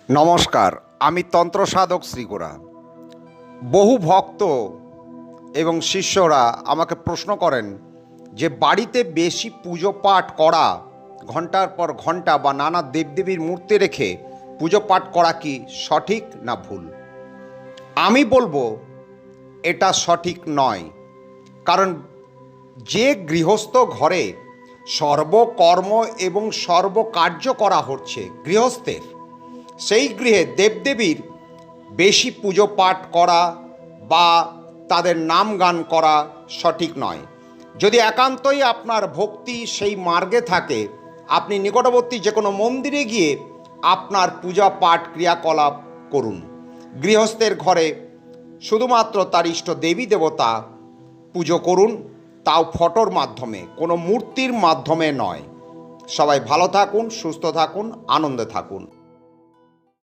নমস্কার, আমি তন্ত্র সাধক শ্রীগোড়া। বহু ভক্ত এবং শিষ্যরা আমাকে প্রশ্ন করেন যে বাড়িতে বেশি পুজো পাঠ করা, ঘন্টার পর ঘন্টা বা নানা দেবদেবীর মূর্তি রেখে পুজো পাঠ করা কি সঠিক না ভুল? আমি বলবো এটা সঠিক নয়। কারণ যে গৃহস্থ ঘরে সর্বকর্ম এবং সর্বকার্য করা হচ্ছে গৃহস্থের, সেই গৃহে দেবদেবীর বেশি পুজো পাঠ করা বা তাদের নাম গান করা সঠিক নয়। যদি একান্তই আপনার ভক্তি সেই মার্গে থাকে, আপনি নিকটবর্তী যে কোনো মন্দিরে গিয়ে আপনার পূজা পাঠ ক্রিয়াকলাপ করুন। গৃহস্থের ঘরে শুধুমাত্র তার ইষ্ট দেবী দেবতা পুজো করুন, তাও ফটোর মাধ্যমে, কোনো মূর্তির মাধ্যমে নয়। সবাই ভালো থাকুন, সুস্থ থাকুন, আনন্দে থাকুন।